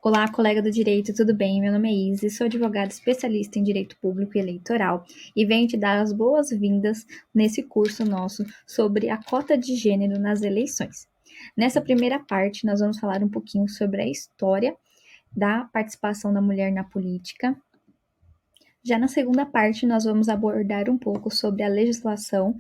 Olá, colega do direito, tudo bem? Meu nome é Izzy, sou advogada especialista em direito público e eleitoral e venho te dar as boas-vindas nesse curso nosso sobre a cota de gênero nas eleições. Nessa primeira parte, nós vamos falar um pouquinho sobre a história da participação da mulher na política. Já na segunda parte, nós vamos abordar um pouco sobre a legislação,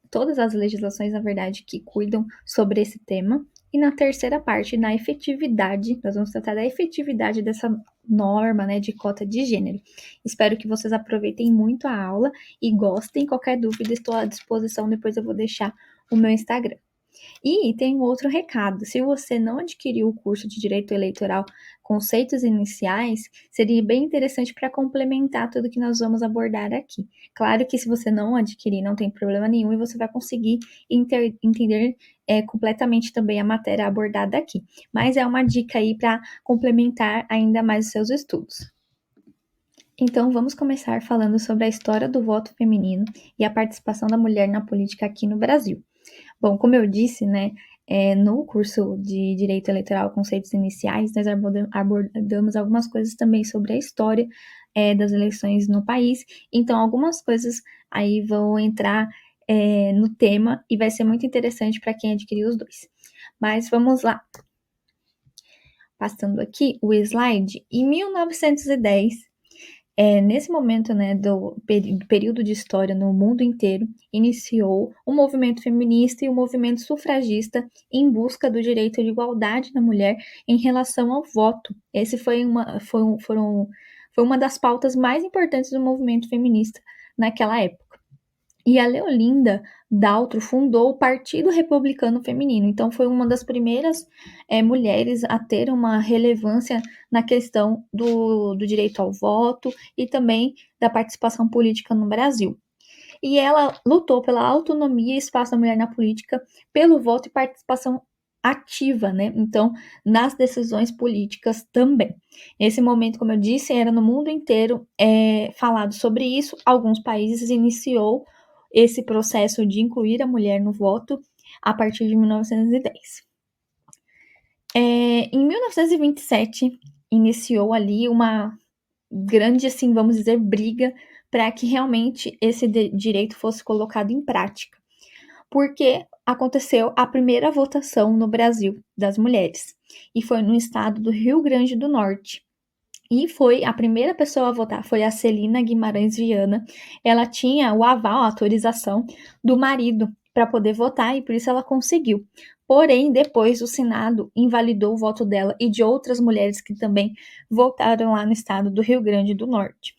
todas as legislações, na verdade, que cuidam sobre esse tema. E na terceira parte, na efetividade, nós vamos tratar da efetividade dessa norma, né, de cota de gênero. Espero que vocês aproveitem muito a aula e gostem. Qualquer dúvida, estou à disposição. Depois eu vou deixar o meu Instagram. E tem um outro recado: se você não adquiriu o curso de Direito Eleitoral Conceitos Iniciais, seria bem interessante para complementar tudo que nós vamos abordar aqui. Claro que se você não adquirir, não tem problema nenhum e você vai conseguir entender completamente também a matéria abordada aqui. Mas é uma dica aí para complementar ainda mais os seus estudos. Então, vamos começar falando sobre a história do voto feminino e a participação da mulher na política aqui no Brasil. Bom, como eu disse, né, no curso de Direito Eleitoral Conceitos Iniciais, nós abordamos algumas coisas também sobre a história das eleições no país. Então, algumas coisas aí vão entrar no tema e vai ser muito interessante para quem adquirir os dois. Mas vamos lá. Passando aqui o slide, em 1910, nesse momento, né, do período de história no mundo inteiro, iniciou o movimento feminista e o movimento sufragista em busca do direito de igualdade da mulher em relação ao voto. Esse foi uma das pautas mais importantes do movimento feminista naquela época. E a Leolinda Daltro fundou o Partido Republicano Feminino. Então, foi uma das primeiras mulheres a ter uma relevância na questão do direito ao voto e também da participação política no Brasil. E ela lutou pela autonomia e espaço da mulher na política, pelo voto e participação ativa, né? Então, nas decisões políticas também. Nesse momento, como eu disse, era no mundo inteiro falado sobre isso. Alguns países iniciou esse processo de incluir a mulher no voto a partir de 1910. Em 1927, iniciou ali uma grande, assim, vamos dizer, briga para que realmente esse direito fosse colocado em prática. Porque aconteceu a primeira votação no Brasil das mulheres, e foi no estado do Rio Grande do Norte. E foi a primeira pessoa a votar, foi a Celina Guimarães Viana. Ela tinha o aval, a autorização do marido para poder votar e por isso ela conseguiu. Porém, depois o Senado invalidou o voto dela e de outras mulheres que também votaram lá no estado do Rio Grande do Norte.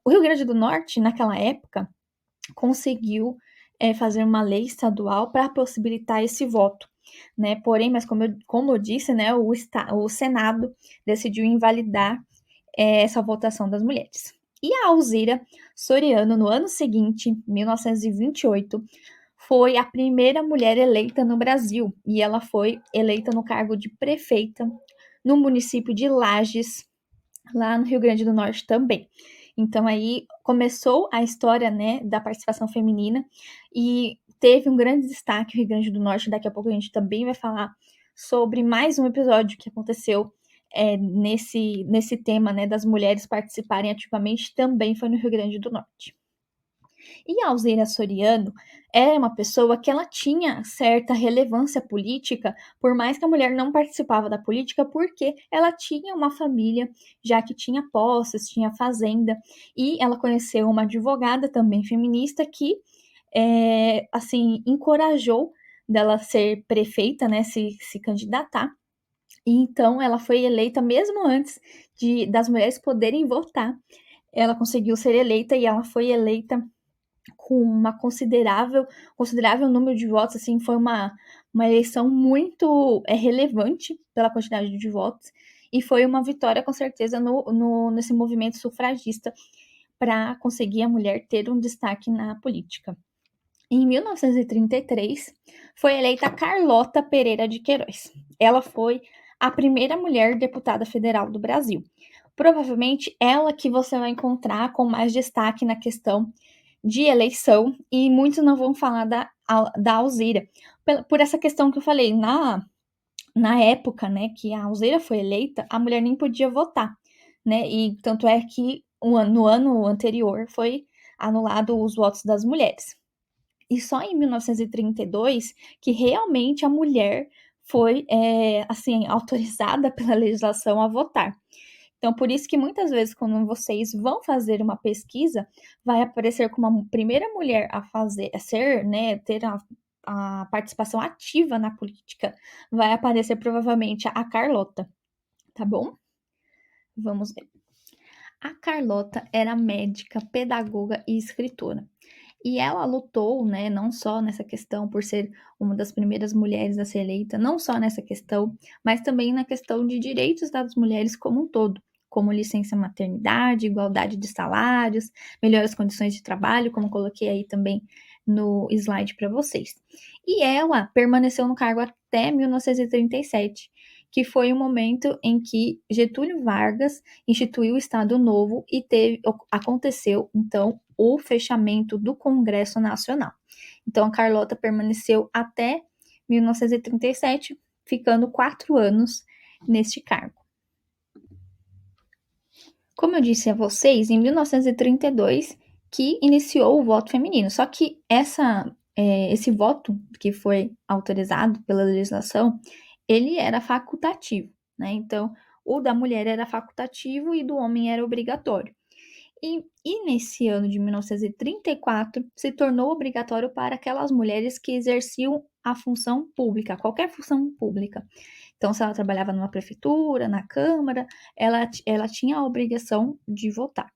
O Rio Grande do Norte, naquela época, conseguiu fazer uma lei estadual para possibilitar esse voto. Né? Porém, mas como eu disse, né, o Senado decidiu invalidar essa votação das mulheres. E a Alzira Soriano, no ano seguinte, 1928, foi a primeira mulher eleita no Brasil, e ela foi eleita no cargo de prefeita no município de Lages, lá no Rio Grande do Norte também. Então aí começou a história, né, da participação feminina e teve um grande destaque o Rio Grande do Norte. Daqui a pouco a gente também vai falar sobre mais um episódio que aconteceu nesse tema, né, das mulheres participarem ativamente, também foi no Rio Grande do Norte. E a Alzira Soriano era uma pessoa que ela tinha certa relevância política, por mais que a mulher não participava da política, porque ela tinha uma família, já que tinha posses, tinha fazenda, e ela conheceu uma advogada também feminista que, assim, encorajou dela ser prefeita, né, se candidatar. E então ela foi eleita mesmo antes das mulheres poderem votar. Ela conseguiu ser eleita e ela foi eleita com uma considerável número de votos, assim, foi uma eleição muito relevante pela quantidade de votos, e foi uma vitória, com certeza, nesse movimento sufragista para conseguir a mulher ter um destaque na política. Em 1933, foi eleita Carlota Pereira de Queiroz. Ela foi a primeira mulher deputada federal do Brasil. Provavelmente ela que você vai encontrar com mais destaque na questão de eleição, e muitos não vão falar da Alzira, por essa questão que eu falei, na época, né, que a Alzira foi eleita, a mulher nem podia votar, né, e tanto é que no ano anterior foi anulado os votos das mulheres. E só em 1932 que realmente a mulher foi, assim, autorizada pela legislação a votar. Então, por isso que muitas vezes, quando vocês vão fazer uma pesquisa, vai aparecer como a primeira mulher a ser, né, ter a participação ativa na política, vai aparecer provavelmente a Carlota, tá bom? Vamos ver. A Carlota era médica, pedagoga e escritora. E ela lutou, né, não só nessa questão por ser uma das primeiras mulheres a ser eleita, não só nessa questão, mas também na questão de direitos das mulheres como um todo, como licença maternidade, igualdade de salários, melhores condições de trabalho, como coloquei aí também no slide para vocês. E ela permaneceu no cargo até 1937, que foi o momento em que Getúlio Vargas instituiu o Estado Novo e aconteceu, então, o fechamento do Congresso Nacional. Então, a Carlota permaneceu até 1937, ficando 4 anos neste cargo. Como eu disse a vocês, em 1932 que iniciou o voto feminino. Só que esse voto que foi autorizado pela legislação, ele era facultativo, né? Então, o da mulher era facultativo e do homem era obrigatório. E nesse ano de 1934 se tornou obrigatório para aquelas mulheres que exerciam a função pública, qualquer função pública. Então, se ela trabalhava numa prefeitura, na Câmara, ela tinha a obrigação de votar.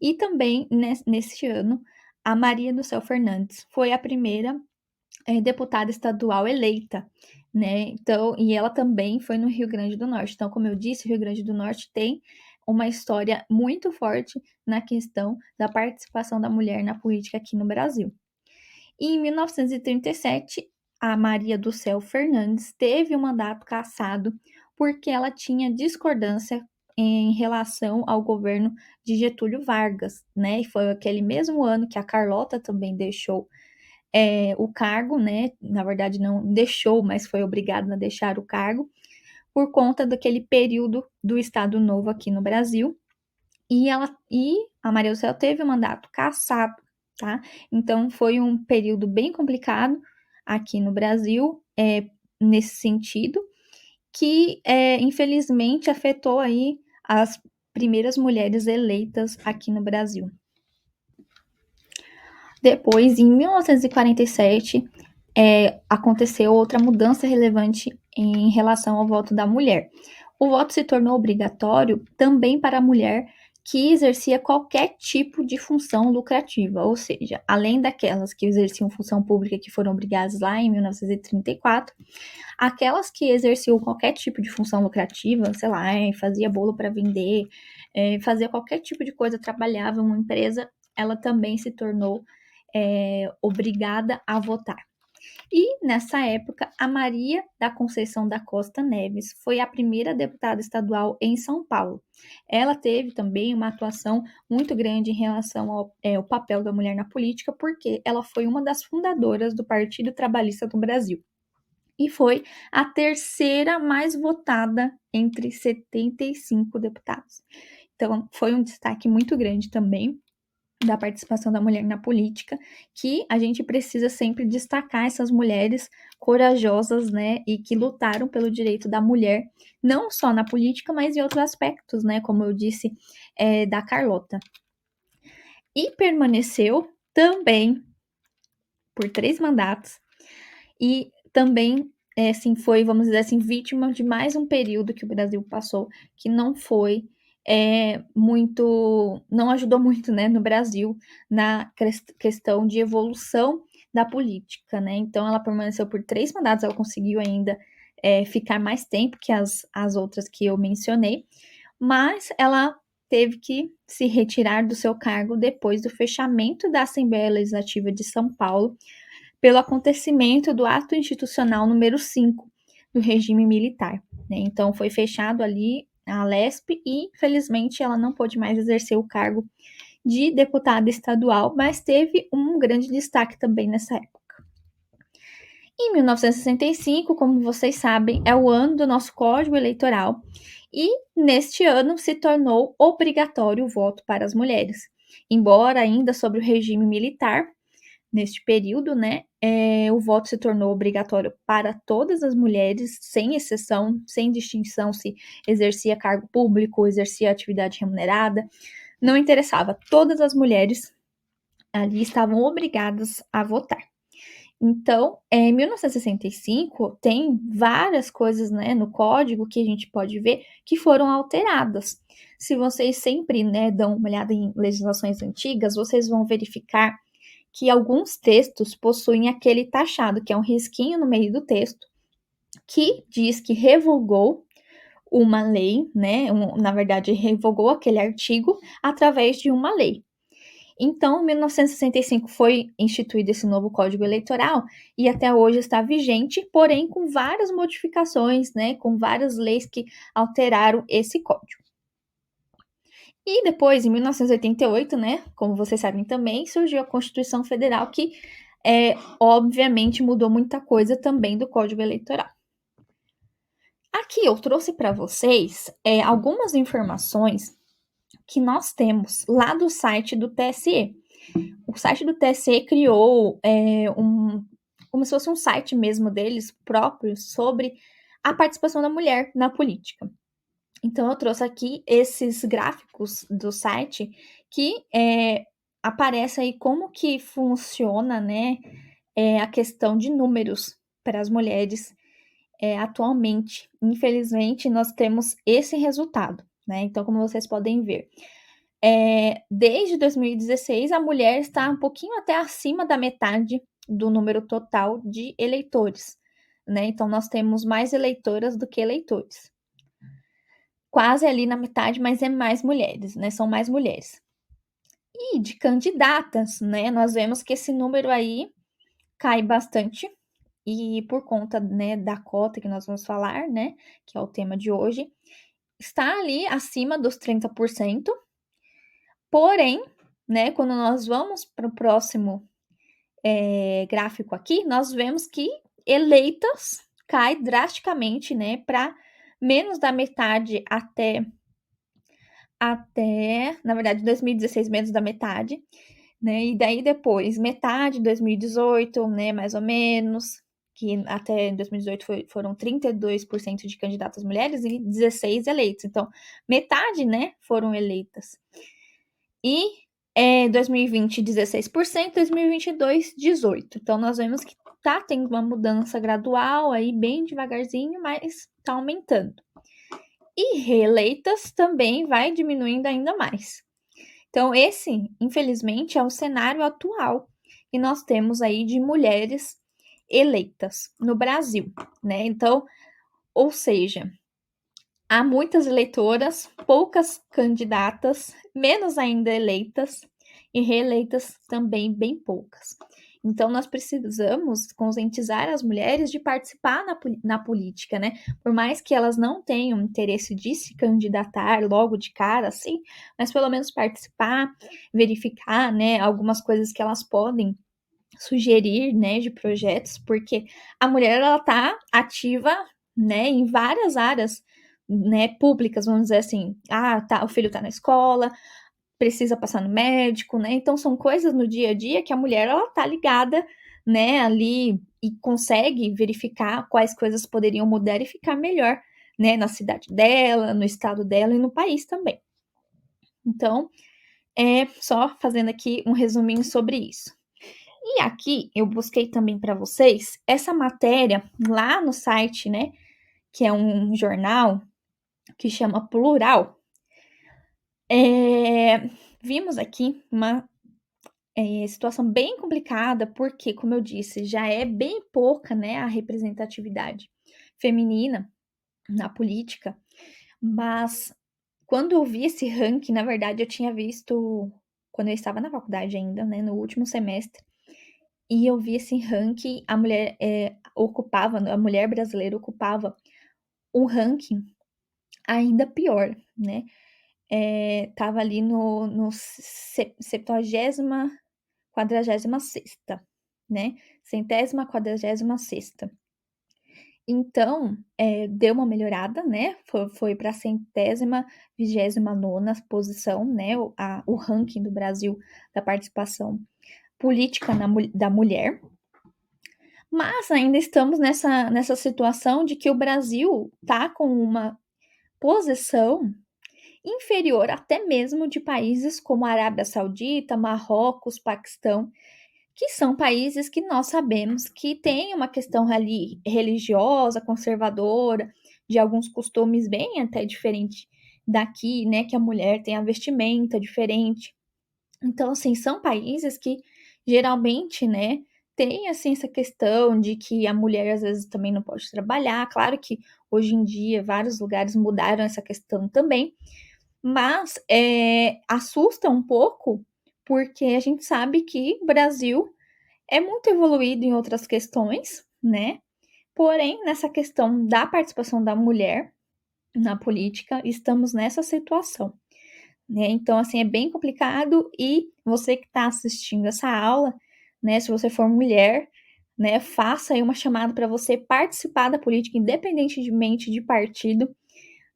E também, nesse ano, a Maria do Céu Fernandes foi a primeira deputada estadual eleita, né? Então, e ela também foi no Rio Grande do Norte. Então, como eu disse, o Rio Grande do Norte tem uma história muito forte na questão da participação da mulher na política aqui no Brasil. E em 1937, a Maria do Céu Fernandes teve o mandato cassado porque ela tinha discordância em relação ao governo de Getúlio Vargas, né? E foi aquele mesmo ano que a Carlota também deixou o cargo, né? Na verdade, não deixou, mas foi obrigada a deixar o cargo por conta daquele período do Estado Novo aqui no Brasil. E a Maria do Céu teve o mandato cassado, tá? Então foi um período bem complicado aqui no Brasil, nesse sentido, que infelizmente afetou aí as primeiras mulheres eleitas aqui no Brasil. Depois, em 1947, aconteceu outra mudança relevante em relação ao voto da mulher. O voto se tornou obrigatório também para a mulher que exercia qualquer tipo de função lucrativa, ou seja, além daquelas que exerciam função pública que foram obrigadas lá em 1934, aquelas que exerciam qualquer tipo de função lucrativa, sei lá, fazia bolo para vender, fazia qualquer tipo de coisa, trabalhava em uma empresa, ela também se tornou obrigada a votar. E, nessa época, a Maria da Conceição da Costa Neves foi a primeira deputada estadual em São Paulo. Ela teve também uma atuação muito grande em relação ao papel da mulher na política, porque ela foi uma das fundadoras do Partido Trabalhista do Brasil. E foi a terceira mais votada entre 75 deputados. Então, foi um destaque muito grande também da participação da mulher na política, que a gente precisa sempre destacar essas mulheres corajosas, né, e que lutaram pelo direito da mulher, não só na política, mas em outros aspectos, né, como eu disse, da Carlota. E permaneceu também por 3 mandatos e também, assim, foi, vamos dizer assim, vítima de mais um período que o Brasil passou, que não foi não ajudou muito, né, no Brasil, na questão de evolução da política, né? Então, ela permaneceu por 3 mandatos, ela conseguiu ainda ficar mais tempo que as outras que eu mencionei, mas ela teve que se retirar do seu cargo depois do fechamento da Assembleia Legislativa de São Paulo, pelo acontecimento do ato institucional número 5 do regime militar, né? Então, foi fechado ali a Lesp e, infelizmente, ela não pôde mais exercer o cargo de deputada estadual, mas teve um grande destaque também nessa época. Em 1965, como vocês sabem, é o ano do nosso Código Eleitoral e neste ano se tornou obrigatório o voto para as mulheres. Embora ainda sob o regime militar, neste período, né, o voto se tornou obrigatório para todas as mulheres, sem exceção, sem distinção se exercia cargo público, exercia atividade remunerada, não interessava, todas as mulheres ali estavam obrigadas a votar. Então, em 1965, tem várias coisas, né, no código que a gente pode ver que foram alteradas. Se vocês sempre, né, dão uma olhada em legislações antigas, vocês vão verificar que alguns textos possuem aquele taxado, que é um risquinho no meio do texto, que diz que revogou uma lei, né, na verdade, revogou aquele artigo através de uma lei. Então, em 1965 foi instituído esse novo Código Eleitoral e até hoje está vigente, porém com várias modificações, né, com várias leis que alteraram esse código. E depois, em 1988, né, como vocês sabem também, surgiu a Constituição Federal, que obviamente mudou muita coisa também do Código Eleitoral. Aqui eu trouxe para vocês algumas informações que nós temos lá do site do TSE. O site do TSE criou como se fosse um site mesmo deles próprio sobre a participação da mulher na política. Então, eu trouxe aqui esses gráficos do site que aparece aí como que funciona, né, a questão de números para as mulheres atualmente. Infelizmente, nós temos esse resultado, né? Então, como vocês podem ver, desde 2016, a mulher está um pouquinho até acima da metade do número total de eleitores, né? Então, nós temos mais eleitoras do que eleitores. Quase ali na metade, mas é mais mulheres, né? São mais mulheres. E de candidatas, né? Nós vemos que esse número aí cai bastante. E por conta, né, da cota que nós vamos falar, né? Que é o tema de hoje, está ali acima dos 30%. Porém, né, quando nós vamos para o próximo gráfico aqui, nós vemos que eleitas cai drasticamente, né, para menos da metade até, na verdade, 2016, menos da metade, né? E daí depois, metade, 2018, né, mais ou menos, que até 2018 foram 32% de candidatas mulheres e 16 eleitos. Então, metade, né, foram eleitas. E 2020, 16%, 2022, 18%. Então, nós vemos que tá tendo uma mudança gradual aí, bem devagarzinho, mas tá aumentando. E reeleitas também vai diminuindo ainda mais. Então, esse, infelizmente, é o cenário atual que nós temos aí de mulheres eleitas no Brasil, né? Então, ou seja, há muitas eleitoras, poucas candidatas, menos ainda eleitas e reeleitas também bem poucas. Então, nós precisamos conscientizar as mulheres de participar na política, né? Por mais que elas não tenham interesse de se candidatar logo de cara, assim, mas pelo menos participar, verificar, né, algumas coisas que elas podem sugerir, né, de projetos, porque a mulher, ela tá ativa, né, em várias áreas, né, públicas, vamos dizer assim. Ah, tá, o filho tá na escola, precisa passar no médico, né? Então são coisas no dia a dia que a mulher ela tá ligada, né, ali e consegue verificar quais coisas poderiam mudar e ficar melhor, né, na cidade dela, no estado dela e no país também. Então, só fazendo aqui um resuminho sobre isso. E aqui eu busquei também para vocês essa matéria lá no site, né, que é um jornal que chama Plural. Vimos aqui uma situação bem complicada, porque, como eu disse, já é bem pouca, né, a representatividade feminina na política, mas quando eu vi esse ranking, na verdade, eu tinha visto quando eu estava na faculdade ainda, né, no último semestre, e eu vi esse ranking, a mulher brasileira ocupava um ranking ainda pior, né? Tava ali no 70ª, 46ª. né, 146ª. Então, deu uma melhorada, né, foi pra 129ª posição, né, o ranking do Brasil da participação política da mulher, mas ainda estamos nessa situação de que o Brasil tá com uma posição inferior até mesmo de países como a Arábia Saudita, Marrocos, Paquistão, que são países que nós sabemos que tem uma questão ali religiosa, conservadora, de alguns costumes bem até diferente daqui, né, que a mulher tem a vestimenta diferente. Então, assim, são países que geralmente, né, tem assim essa questão de que a mulher às vezes também não pode trabalhar. Claro que hoje em dia vários lugares mudaram essa questão também, mas assusta um pouco, porque a gente sabe que o Brasil é muito evoluído em outras questões, né? Porém, nessa questão da participação da mulher na política, estamos nessa situação, né? Então, assim, é bem complicado e você que está assistindo essa aula, né, se você for mulher, né, faça aí uma chamada para você participar da política, independentemente de partido,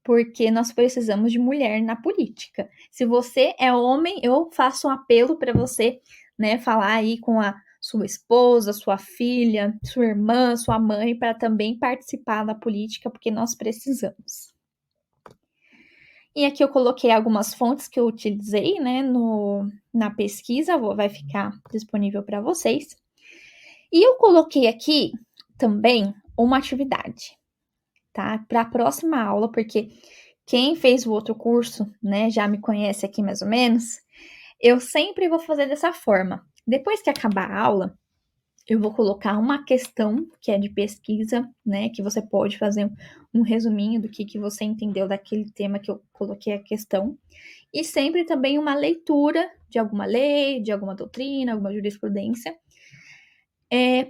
porque nós precisamos de mulher na política. Se você é homem, eu faço um apelo para você, né, falar aí com a sua esposa, sua filha, sua irmã, sua mãe, para também participar da política, porque nós precisamos. E aqui eu coloquei algumas fontes que eu utilizei, né, na pesquisa, vai ficar disponível para vocês. E eu coloquei aqui também uma atividade, tá? Para a próxima aula, porque quem fez o outro curso, né, já me conhece aqui mais ou menos, eu sempre vou fazer dessa forma. Depois que acabar a aula, eu vou colocar uma questão que é de pesquisa, né, que você pode fazer um resuminho do que você entendeu daquele tema que eu coloquei a questão, e sempre também uma leitura de alguma lei, de alguma doutrina, alguma jurisprudência,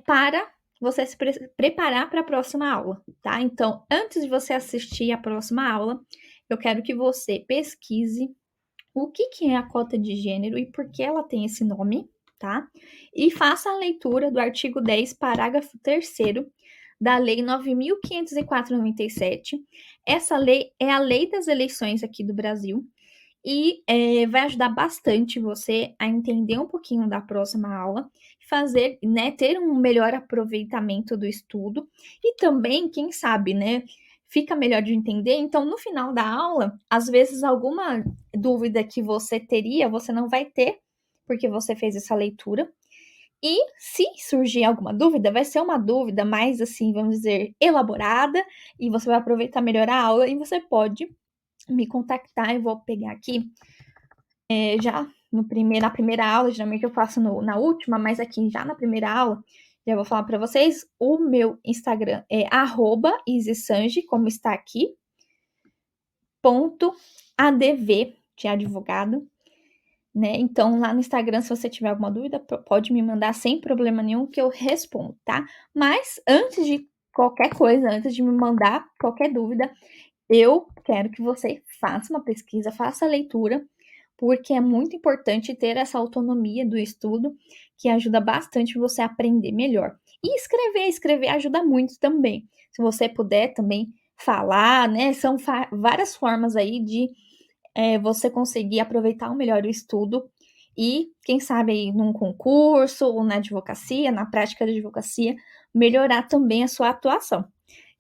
para você se preparar para a próxima aula, tá? Então, antes de você assistir a próxima aula, eu quero que você pesquise o que é a cota de gênero e por que ela tem esse nome, tá? E faça a leitura do artigo 10, parágrafo 3º da Lei 9.504/97. Essa lei é a lei das eleições aqui do Brasil e vai ajudar bastante você a entender um pouquinho da próxima aula, fazer, né, ter um melhor aproveitamento do estudo e também, quem sabe, né, fica melhor de entender. Então, no final da aula, às vezes alguma dúvida que você teria, você não vai ter, porque você fez essa leitura. E se surgir alguma dúvida, vai ser uma dúvida mais assim, vamos dizer, elaborada, e você vai aproveitar melhor a aula e você pode me contactar. Eu vou pegar aqui já na primeira aula, geralmente eu faço na última, mas aqui já na primeira aula, já vou falar para vocês, o meu Instagram é @isisange, como está aqui, .adv, de advogado, né? Então, lá no Instagram, se você tiver alguma dúvida, pode me mandar sem problema nenhum que eu respondo, tá? Mas antes de qualquer coisa, antes de me mandar qualquer dúvida, eu quero que você faça uma pesquisa, faça a leitura, porque é muito importante ter essa autonomia do estudo, que ajuda bastante você a aprender melhor. E escrever ajuda muito também. Se você puder também falar, né? São várias formas aí de você conseguir aproveitar melhor o estudo e, quem sabe, aí num concurso ou na advocacia, na prática da advocacia, melhorar também a sua atuação.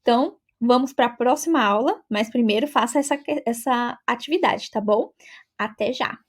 Então, vamos para a próxima aula, mas primeiro faça essa atividade, tá bom? Até já!